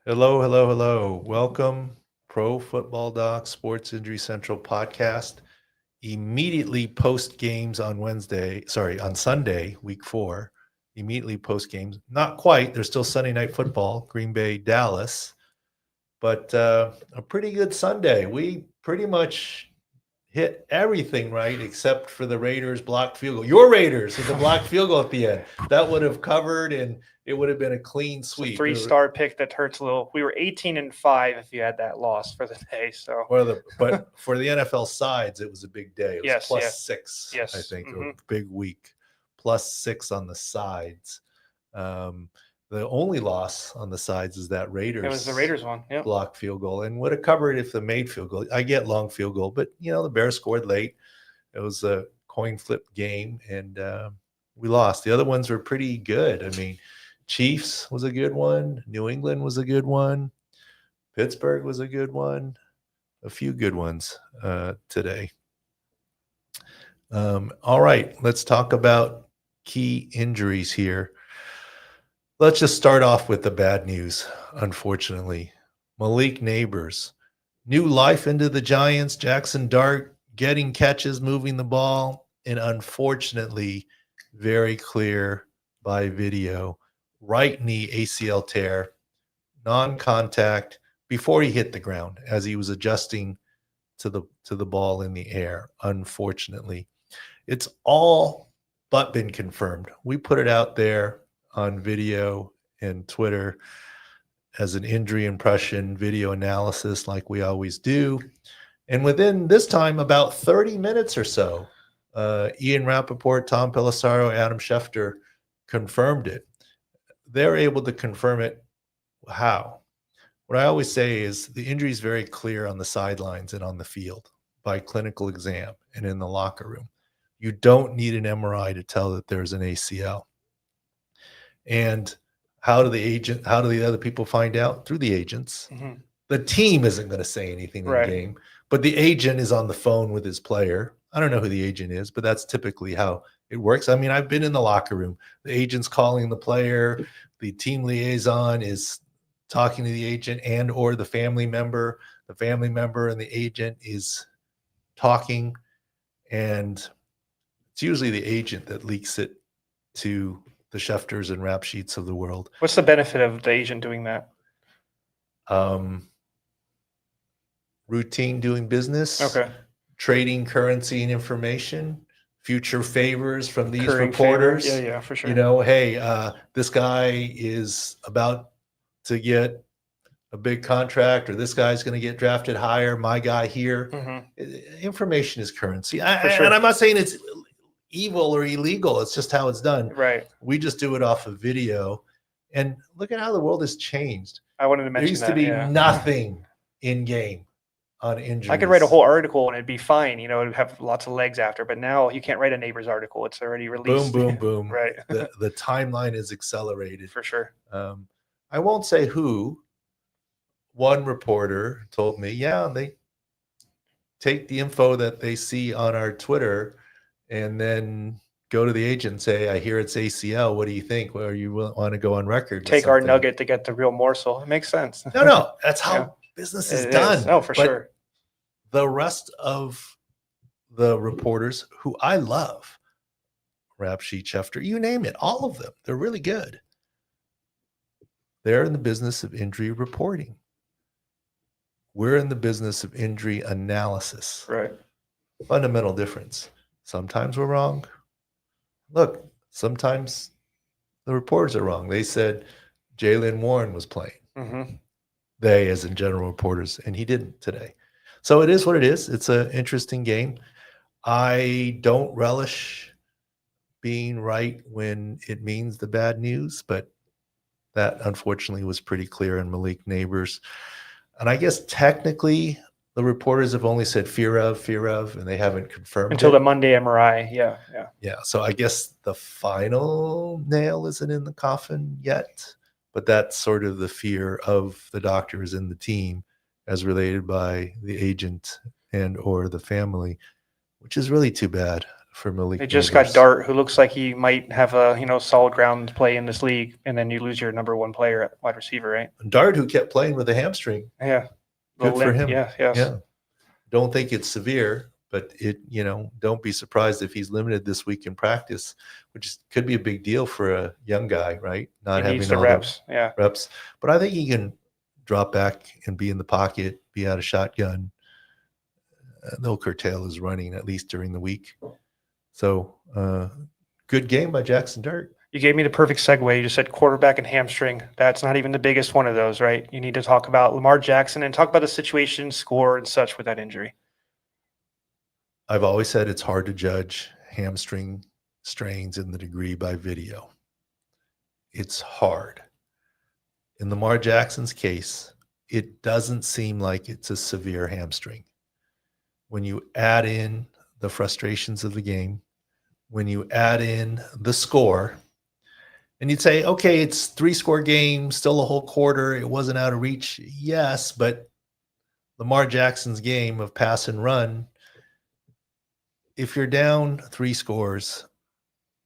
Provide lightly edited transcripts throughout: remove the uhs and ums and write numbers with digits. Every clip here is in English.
Hello, hello, hello. Welcome, Pro Football Doc Sports Injury Central podcast. Immediately post games on on Sunday, week 4. Immediately post games. Not quite. There's still Sunday night football, Green Bay, Dallas. But a pretty good Sunday. We pretty much hit everything right except for the Raiders blocked field goal. Your Raiders with the blocked field goal at the end. That would have covered and it would have been a clean sweep. It's a 3-star pick that hurts a little. We were 18-5 if you had that loss for the day. So, but for the NFL sides, it was a big day. It was plus 6, yes. I think, a big week. Plus 6 on the sides. The only loss on the sides is that Raiders. It was the Raiders one. Yep. Blocked field goal and would have covered if they made field goal. I get long field goal, but the Bears scored late. It was a coin flip game, and we lost. The other ones were pretty good. I mean, Chiefs was a good one. New England was a good one. Pittsburgh was a good one. A few good ones today. All right, let's talk about key injuries here. Let's just start off with the bad news, unfortunately. Malik Nabers, new life into the Giants. Jackson Dart getting catches, moving the ball, and unfortunately, very clear by video, right knee ACL tear, non-contact before he hit the ground as he was adjusting to the ball in the air, unfortunately. It's all but been confirmed. We put it out there on video and Twitter as an injury impression video analysis like we always do. And within this time, about 30 minutes or so, Ian Rappaport, Tom Pelissaro, Adam Schefter confirmed it. They're able to confirm it. How? What I always say is the injury is very clear on the sidelines and on the field by clinical exam and in the locker room. You don't need an MRI to tell that there's an ACL. And how do the other people find out? Through the agents. Mm-hmm. The team isn't going to say anything in game, but the agent is on the phone with his player. I don't know who the agent is, but that's typically how it works. I mean, I've been in the locker room. The agent's calling the player. The team liaison is talking to the agent and or the family member. The family member and the agent is talking, and it's usually the agent that leaks it to the Schefters and rap sheets of the world. What's the benefit of the agent doing that? Routine doing business. Okay. Trading currency and information. Future favors from these Curring reporters. Favor. Yeah, for sure. Hey, this guy is about to get a big contract, or this guy's going to get drafted higher. My guy here. Mm-hmm. Information is currency. Sure. And I'm not saying it's evil or illegal. It's just how it's done. Right. We just do it off of video. And look at how the world has changed. I wanted to mention there used to be nothing in game on injuries. I could write a whole article and it'd be fine. It'd have lots of legs after. But now you can't write a Neighbors article. It's already released. Boom, boom, boom. Right. The timeline is accelerated. For sure. I won't say who. One reporter told me, they take the info that they see on our Twitter and then go to the agent and say, I hear it's ACL. What do you think? Well, you want to go on record? Take our nugget to get the real morsel. It makes sense. No. That's how business is done. Oh, for sure. The rest of the reporters who I love, Rap Sheet, Schefter, you name it, all of them, they're really good. They're in the business of injury reporting. We're in the business of injury analysis. Right. Fundamental difference. Sometimes we're wrong. Look, sometimes the reporters are wrong. They said Jalen Warren was playing. Mm-hmm. They, as in general reporters, and he didn't today. So it is what it is. It's an interesting game. I don't relish being right when it means the bad news, but that unfortunately was pretty clear in Malik Nabers. And I guess technically the reporters have only said fear of, and they haven't confirmed until it. The Monday MRI. Yeah. So I guess the final nail isn't in the coffin yet, but that's sort of the fear of the doctors and the team as related by the agent and or the family, which is really too bad. for Malik They just got Nabers. Dart, who looks like he might have a solid ground play in this league, and then you lose your number one player at wide receiver, right? Dart, who kept playing with a hamstring. Yeah, Good for him. Yeah, yes. Yeah. Don't think it's severe, but don't be surprised if he's limited this week in practice, which could be a big deal for a young guy, right? Not He having needs the all reps. Yeah. reps. But I think he can drop back and be in the pocket, be out of shotgun. They'll curtail his running at least during the week. So good game by Jackson Dart. You gave me the perfect segue. You just said quarterback and hamstring. That's not even the biggest one of those, right? You need to talk about Lamar Jackson and talk about the situation, score, and such with that injury. I've always said it's hard to judge hamstring strains in the degree by video. It's hard. In Lamar Jackson's case, it doesn't seem like it's a severe hamstring. When you add in the frustrations of the game, when you add in the score, and you'd say, okay, it's 3-score game, still a whole quarter. It wasn't out of reach. Yes, but Lamar Jackson's game of pass and run, if you're down 3 scores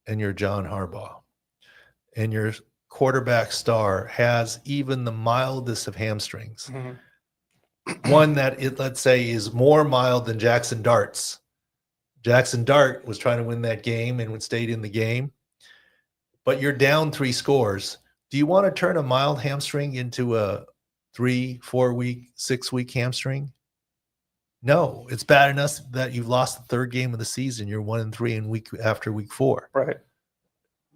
and you're John Harbaugh and your quarterback star has even the mildest of hamstrings, one that let's say is more mild than Jackson Dart's. Jackson Dart was trying to win that game and stayed in the game. But you're down 3 scores. Do you want to turn a mild hamstring into a 3, 4 week, 6-week hamstring? No, it's bad enough that you've lost the 3rd game of the season. You're 1-3 after week 4. Right.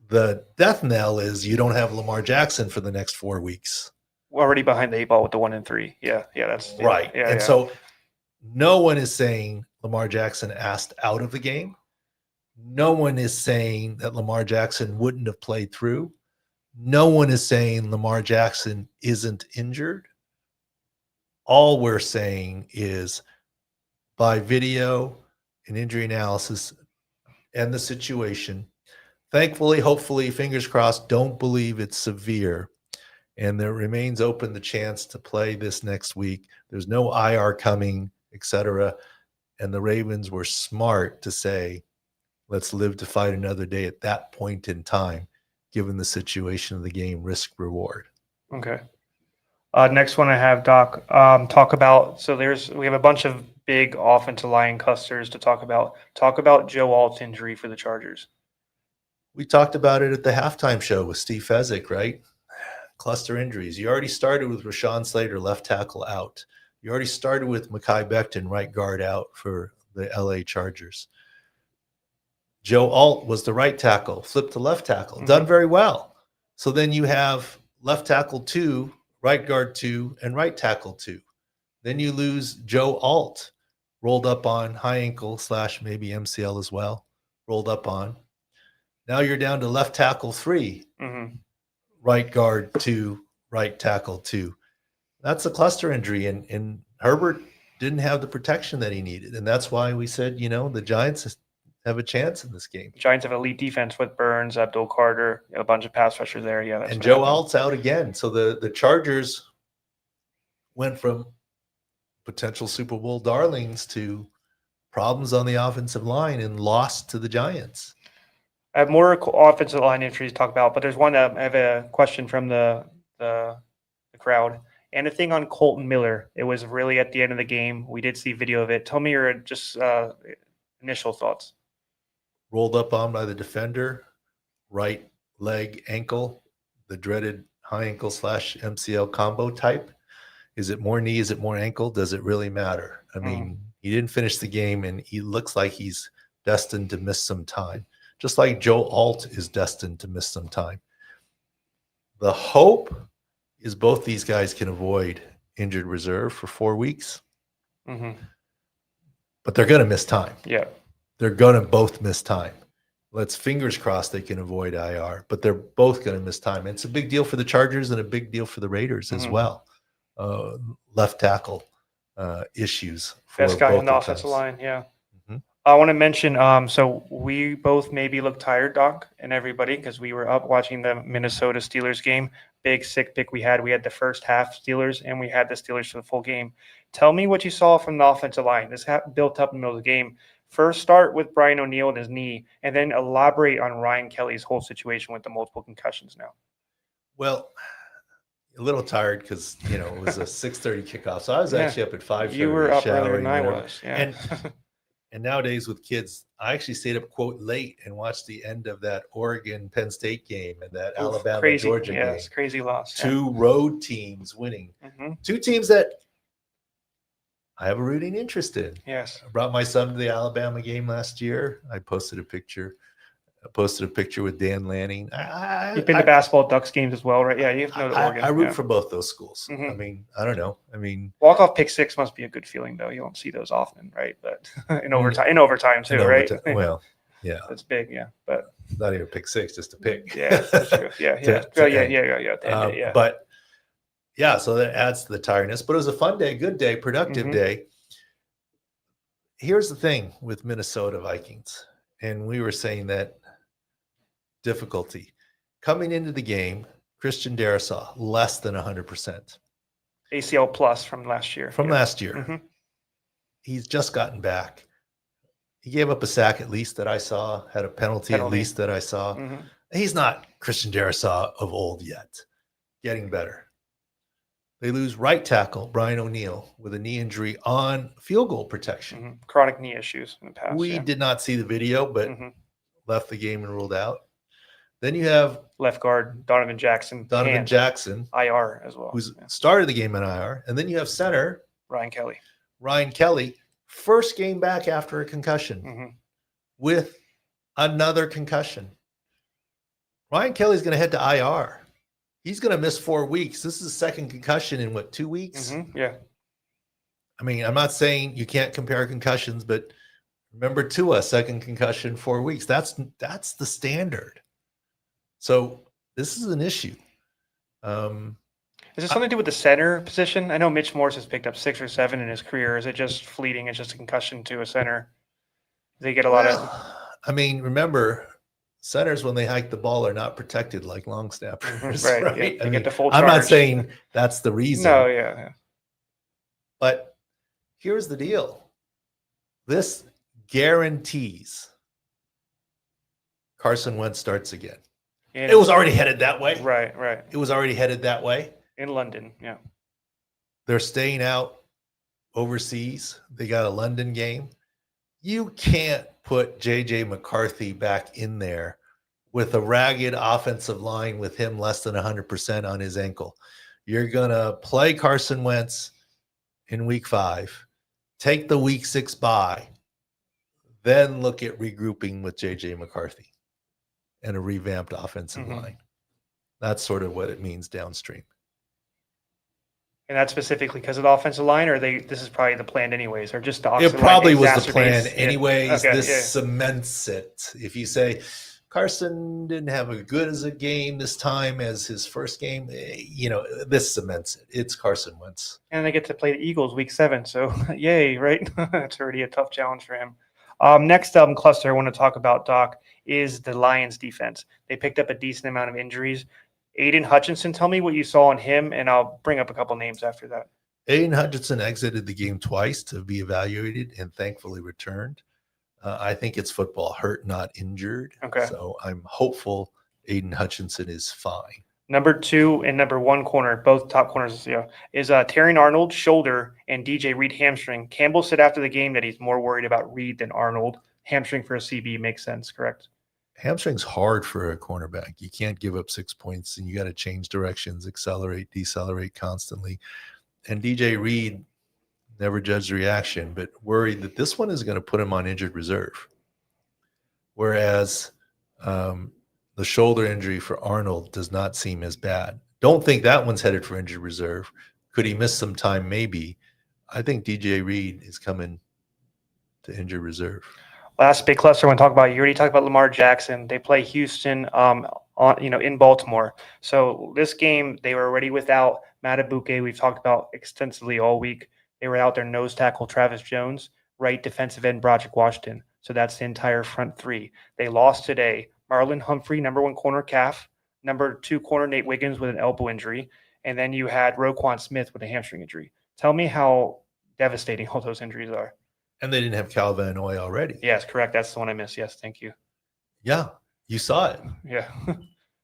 The death knell is you don't have Lamar Jackson for the next 4 weeks. Already behind the 8 ball with the 1-3. Yeah, that's right. Yeah, and so no one is saying Lamar Jackson asked out of the game. No one is saying that Lamar Jackson wouldn't have played through. No one is saying Lamar Jackson isn't injured. All we're saying is by video and injury analysis and the situation, thankfully, hopefully, fingers crossed, don't believe it's severe. And there remains open the chance to play this next week. There's no IR coming, etc. And the Ravens were smart to say, let's live to fight another day at that point in time, given the situation of the game, risk reward. Okay. Next one I have, Doc, talk about, we have a bunch of big offensive line custers to talk about. Talk about Joe Alt's injury for the Chargers. We talked about it at the halftime show with Steve Fezzik, right? Cluster injuries. You already started with Rashawn Slater, left tackle, out. You already started with Mekhi Becton, right guard, out for the LA Chargers. Joe Alt was the right tackle, flipped to left tackle, done very well. So then you have left tackle 2, right guard 2, and right tackle 2. Then you lose Joe Alt, rolled up on high ankle / maybe MCL as well, rolled up on. Now you're down to left tackle 3, right guard 2, right tackle 2. That's a cluster injury, and Herbert didn't have the protection that he needed. And that's why we said, the Giants have a chance in this game. Giants have elite defense with Burns, Abdul Carter, a bunch of pass rushers there. Yeah, and Joe Alt's out again. So the Chargers went from potential Super Bowl darlings to problems on the offensive line and lost to the Giants. I have more offensive line injuries to talk about, but there's one I have a question from the crowd. And a thing on Kolton Miller. It was really at the end of the game. We did see video of it. Tell me your just initial thoughts. Rolled up on by the defender, right leg, ankle, the dreaded high ankle / MCL combo type. Is it more knee? Is it more ankle? Does it really matter? I mean, he didn't finish the game, and he looks like he's destined to miss some time, just like Joe Alt is destined to miss some time. The hope is both these guys can avoid injured reserve for 4 weeks, but they're going to miss time. Yeah. They're going to both miss time. Let's fingers crossed they can avoid IR, but they're both going to miss time. And it's a big deal for the Chargers and a big deal for the Raiders as well. Left tackle issues. Best guy in the offensive line, yeah. I want to mention, so we both maybe look tired, Doc, and everybody, because we were up watching the Minnesota Steelers game. Big sick pick we had. We had the first half Steelers, and we had the Steelers for the full game. Tell me what you saw from the offensive line. This built up in the middle of the game. First, start with Brian O'Neill and his knee, and then elaborate on Ryan Kelly's whole situation with the multiple concussions now. Well, a little tired because it was a 6:30 kickoff, so I was actually up at 5:30. You were up earlier showering, than I whatever. was. Yeah. And nowadays with kids, I actually stayed up quote late and watched the end of that Oregon Penn State game and that Alabama crazy, Georgia game. Yes, crazy loss. Two road teams winning. Mm-hmm. Two teams that I have a rooting interest in. Yes. I brought my son to the Alabama game last year. I posted a picture with Dan Lanning. You've been to basketball Ducks games as well, right? Yeah, you know the Oregon. I root for both those schools. Mhm. I mean, I don't know. I mean, walk-off pick six must be a good feeling, though. You don't see those often, right? But in overtime too, right? Well, yeah, that's big, yeah. But not even pick six, just a pick. Yeah, that's true. Yeah. Yeah. But yeah, so that adds to the tiredness. But it was a fun day, good day, productive day. Here's the thing with Minnesota Vikings, and we were saying that difficulty coming into the game. Christian Darrisaw less than 100%. ACL plus from last year. Last year, he's just gotten back. He gave up a sack at least that I saw. Had a penalty. At least that I saw. He's not Christian Darrisaw of old yet. Getting better. They lose right tackle Brian O'Neill with a knee injury on field goal protection. Chronic knee issues in the past. We did not see the video, but left the game and ruled out. Then you have left guard Donovan Jackson. IR as well. Who's started the game in IR. And then you have center Ryan Kelly. First game back after a concussion with another concussion. Ryan Kelly's going to head to IR. He's going to miss 4 weeks. This is a second concussion in 2 weeks? Yeah. I mean, I'm not saying you can't compare concussions, but remember Tua, second concussion, 4 weeks. That's the standard. So this is an issue. Is it something to do with the center position? I know Mitch Morse has picked up 6 or 7 in his career. Is it just fleeting? It's just a concussion to a center. They get a lot of. I mean, remember, centers when they hike the ball are not protected like long snappers, right? Yeah, get the full charge. I'm not saying that's the reason. No, yeah. But here's the deal. This guarantees Carson Wentz starts again. It was already headed that way. Right. It was already headed that way. In London, yeah. They're staying out overseas. They got a London game. You can't put J.J. McCarthy back in there with a ragged offensive line with him less than 100% on his ankle. You're going to play Carson Wentz in week 5, take the week 6 bye, then look at regrouping with J.J. McCarthy and a revamped offensive line. That's sort of what it means downstream. And that's specifically because of the offensive line, or this is probably the plan anyways, or just the offensive line? It probably was the plan anyways. Okay, this cements it. If you say Carson didn't have as good as a game this time as his first game, this cements it. It's Carson Wentz. And they get to play the Eagles week 7, so yay, right? That's already a tough challenge for him. Next cluster I want to talk about, Doc, is the Lions defense. They picked up a decent amount of injuries. Aiden Hutchinson, tell me what you saw on him, and I'll bring up a couple names after that. Aiden Hutchinson exited the game twice to be evaluated and thankfully returned. I think it's football, hurt, not injured. Okay. So I'm hopeful Aiden Hutchinson is fine. Number 2 and number 1 corner, both top corners, is Terrion Arnold, shoulder, and DJ Reed, hamstring. Campbell said after the game that he's more worried about Reed than Arnold. Hamstring for a CB makes sense, correct? Hamstring's hard for a cornerback. You can't give up 6 points, and you got to change directions, accelerate, decelerate constantly. And DJ Reed, never judged the reaction, but worried that this one is going to put him on injured reserve. Whereas the shoulder injury for Arnold does not seem as bad. Don't think that one's headed for injured reserve. Could he miss some time? Maybe. I think DJ Reed is coming to injured reserve. Last big cluster I want to talk about. You already talked about Lamar Jackson. They play Houston, in Baltimore. So this game, they were already without Matabuke. We've talked about extensively all week. They were out their nose tackle Travis Jones, right defensive end Broderick Washington. So that's the entire front 3. They lost today. Marlon Humphrey, number 1 corner calf, number 2 corner Nate Wiggins with an elbow injury, and then you had Roquan Smith with a hamstring injury. Tell me how devastating all those injuries are. And they didn't have Cal Van Noy already. Yes, correct. That's the one I missed. Yes, thank you. Yeah, you saw it. Yeah.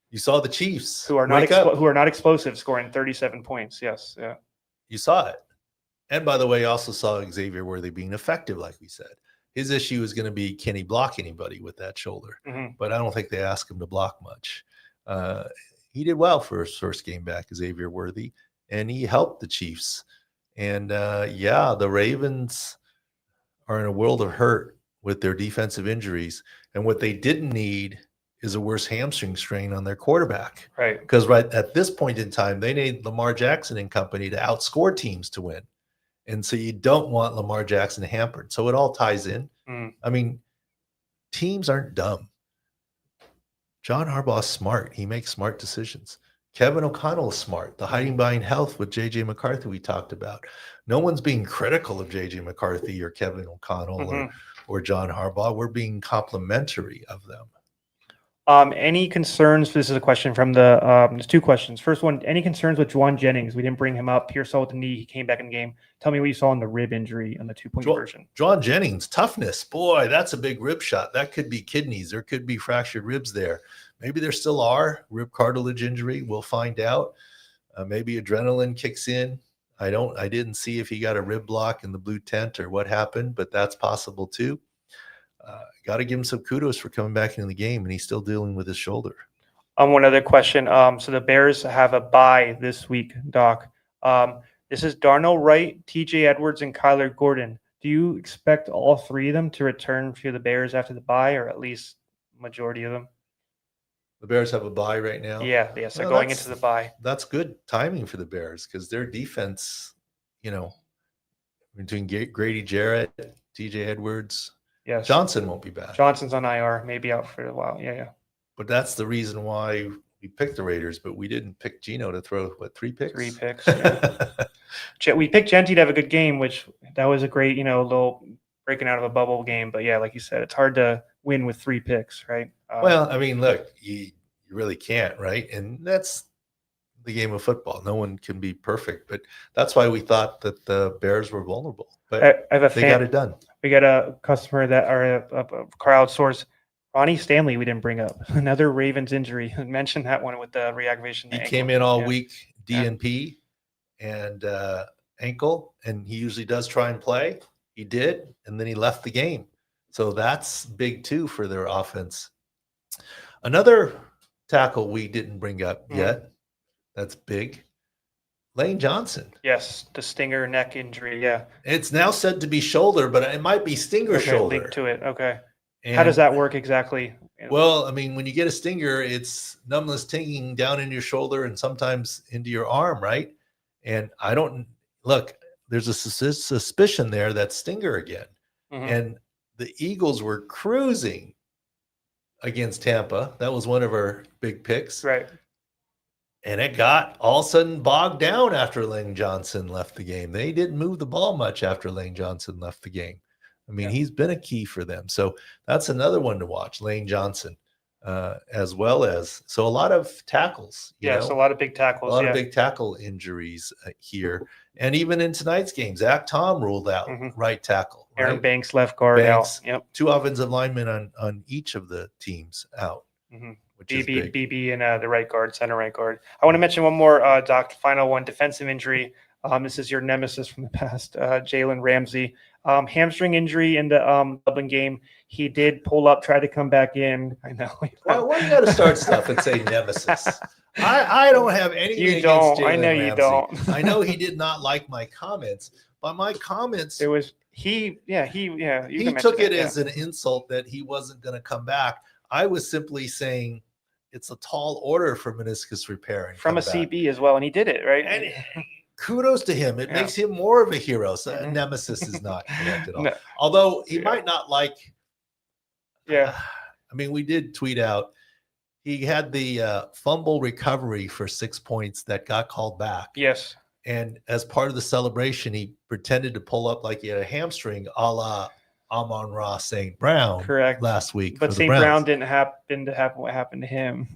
You saw the Chiefs who are not explosive, scoring 37 points. Yes, yeah. You saw it. And by the way, you also saw Xavier Worthy being effective, like we said. His issue is going to be, can he block anybody with that shoulder? Mm-hmm. But I don't think they ask him to block much. He did well for his first game back, Xavier Worthy, and he helped the Chiefs. And the Ravens are in a world of hurt with their defensive injuries. And what they didn't need is a worse hamstring strain on their quarterback. Right. Because right at this point in time, they need Lamar Jackson and company to outscore teams to win. And so you don't want Lamar Jackson hampered. So it all ties in. I mean, teams aren't dumb. John Harbaugh's smart. He makes smart decisions. Kevin O'Connell is smart. The hiding behind health with J.J. McCarthy we talked about. No one's being critical of J.J. McCarthy or Kevin O'Connell or John Harbaugh. We're being complimentary of them. Any concerns? This is a question from the there's two questions. First one, any concerns with Jauan Jennings? We didn't bring him up. Pierce with the knee. He came back in the game. Tell me what you saw in the rib injury on the 2-point version. Jauan Jennings, toughness. Boy, that's a big rib shot. That could be kidneys. There could be fractured ribs there. Maybe there still are. Rib cartilage injury. We'll find out. Maybe adrenaline kicks in. I didn't see if he got a rib block in the blue tent or what happened, but that's possible too. Got to give him some kudos for coming back into the game, and he's still dealing with his shoulder. One other question. So the Bears have a bye this week, Doc. This is Darnell Wright, TJ Edwards, and Kyler Gordon. Do you expect all three of them to return to the Bears after the bye, or at least majority of them? The Bears have a bye right now? Yeah. So going into the bye. That's good timing for the Bears because their defense, between Grady Jarrett, TJ Edwards, yes. Johnson won't be back. Johnson's on IR, maybe out for a while. Yeah. But that's the reason why we picked the Raiders, but we didn't pick Geno to throw, 3 picks? 3 picks. Yeah. We picked Genty to have a good game, which that was a great, little breaking out of a bubble game. But yeah, like you said, it's hard to win with 3 picks, right? Well, I mean, look, you really can't, right? And that's the game of football. No one can be perfect, but that's why we thought that the Bears were vulnerable. But they got it done. We got a customer that are a crowd source. Ronnie Stanley, we didn't bring up. Another Ravens injury. I mentioned that one with the reactivation. He came in all week, DNP and ankle, and he usually does try and play. He did, and then he left the game. So that's big too for their offense. Another tackle we didn't bring up yet. That's big. Lane Johnson. Yes, the stinger neck injury. Yeah. It's now said to be shoulder, but it might be stinger shoulder. Linked to it. Okay. And how does that work exactly? Well, I mean, when you get a stinger, it's numbness tingling down in your shoulder and sometimes into your arm, right? And there's a suspicion there that's stinger again. And the Eagles were cruising against Tampa. That was one of our big picks. Right. And it got all of a sudden bogged down after Lane Johnson left the game. They didn't move the ball much after Lane Johnson left the game. I mean, he's been a key for them. So that's another one to watch, Lane Johnson, as well as. So a lot of tackles. Yes, a lot of big tackles. A lot of big tackle injuries here. And even in tonight's game, Zach Tom ruled out right tackle. Right? Aaron Banks, left guard out. Yep. 2 offensive linemen on each of the teams out. BB and the right guard, center right guard. I want to mention one more, Doc, final one, defensive injury. This is your nemesis from the past, Jalen Ramsay. Hamstring injury in the Dublin game. He did pull up, try to come back in. I know. Why you got to start stuff and say nemesis? I don't have anything against Jalen I know Ramsay. You don't. I know he did not like my comments, but my comments. It was he took it as an insult that he wasn't going to come back. I was simply saying it's a tall order for meniscus repair and from a CB as well, and he did it right. And kudos to him. It makes him more of a hero. So nemesis is not correct at all. No. Although he might not like. Yeah. I mean, we did tweet out. He had the fumble recovery for 6 points that got called back. Yes. And as part of the celebration, he pretended to pull up like he had a hamstring, a la Amon-Ra St. Brown. Correct. Last week. But St. Brown didn't happen to happen what happened to him.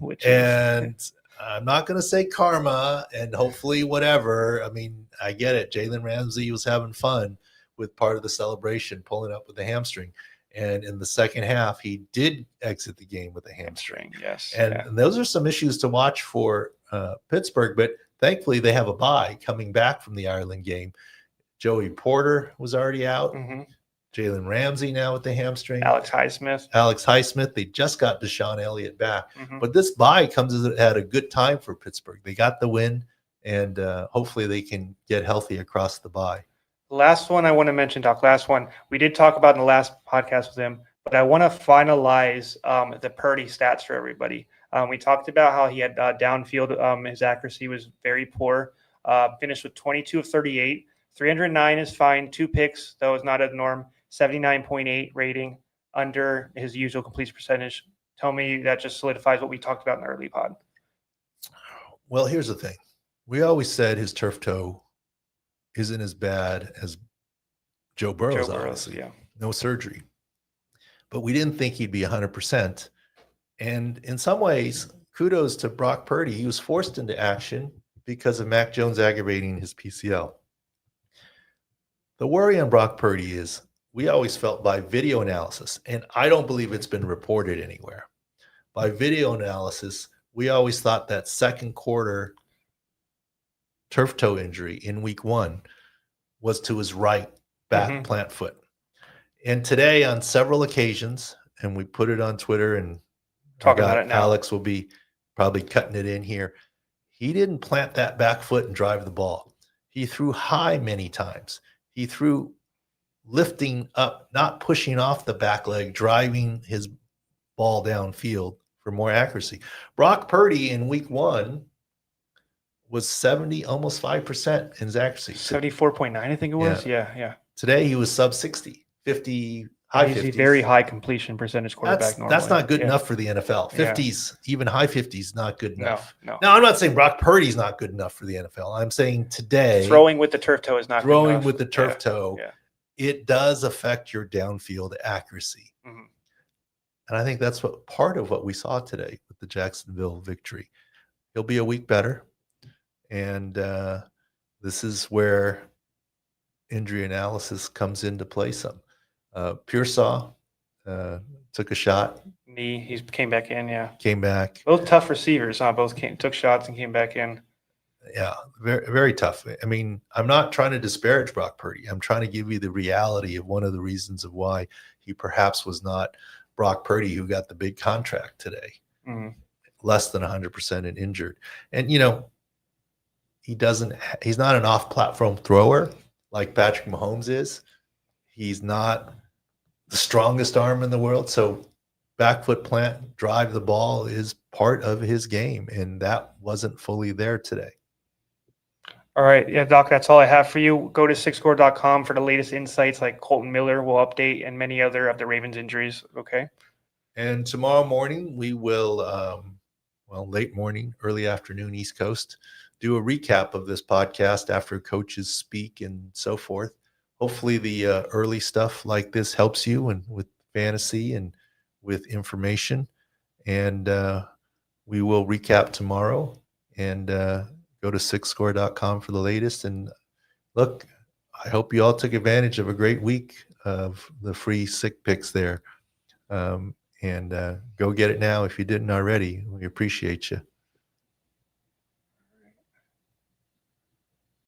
I'm not going to say karma and hopefully whatever. I mean, I get it. Jalen Ramsay was having fun with part of the celebration, pulling up with a hamstring. And in the second half, he did exit the game with a hamstring. Yes. And those are some issues to watch for Pittsburgh. But thankfully, they have a bye coming back from the Ireland game. Joey Porter was already out. Mm-hmm. Jalen Ramsay now with the hamstring. Alex Highsmith. They just got Deshaun Elliott back. Mm-hmm. But this bye comes at a good time for Pittsburgh. They got the win, and hopefully they can get healthy across the bye. Last one I want to mention, Doc. Last one. We did talk about in the last podcast with him, but I want to finalize the Purdy stats for everybody. We talked about how he had downfield. His accuracy was very poor. Finished with 22 of 38. 309 is fine. 2 picks. That was not a norm. 79.8 rating, under his usual completion percentage. Tell me that just solidifies what we talked about in the early pod. Well, here's the thing. We always said his turf toe isn't as bad as Joe Burrow's, obviously. Yeah. No surgery. But we didn't think he'd be 100%. And in some ways, kudos to Brock Purdy. He was forced into action because of Mac Jones aggravating his PCL. The worry on Brock Purdy is we always felt by video analysis, and I don't believe it's been reported anywhere. By video analysis, we always thought that second quarter turf toe injury in week 1 was to his right back plant foot. And today, on several occasions, and we put it on Twitter, and talk about it now. Alex will be probably cutting it in here. He didn't plant that back foot and drive the ball. He threw high many times. He threw lifting up, not pushing off the back leg, driving his ball downfield for more accuracy. Brock Purdy in week 1 was 70, almost 5% in his accuracy. 74.9, I think it was. Yeah. Today he was sub 60, 50, high 50s. He's a very high completion percentage quarterback normally. That's not good enough for the NFL. 50s, even high 50s, not good enough. No. Now, I'm not saying Brock Purdy's not good enough for the NFL. I'm saying today throwing with the turf toe is not good enough. Throwing with the turf toe, it does affect your downfield accuracy. Mm-hmm. And I think that's part of what we saw today with the Jacksonville victory. He'll be a week better. And this is where injury analysis comes into play some. Pearsall took a shot. Knee, he came back in, Came back. Both tough receivers, huh? Both took shots and came back in. Yeah, very, very tough. I mean, I'm not trying to disparage Brock Purdy. I'm trying to give you the reality of one of the reasons of why he perhaps was not Brock Purdy who got the big contract today. Mm-hmm. Less than 100% and injured. And, he's not an off-platform thrower like Patrick Mahomes is. He's not the strongest arm in the world. So back foot plant, drive the ball is part of his game. And that wasn't fully there today. All right. Yeah, Doc, that's all I have for you. Go to sixscore.com for the latest insights, like Kolton Miller will update and many other of the Ravens injuries. Okay. And tomorrow morning, we will, late morning, early afternoon, East Coast, do a recap of this podcast after coaches speak and so forth. Hopefully the early stuff like this helps you and with fantasy and with information. And we will recap tomorrow and go to sixscore.com for the latest. And look, I hope you all took advantage of a great week of the free sick picks there. And go get it now if you didn't already. We appreciate you.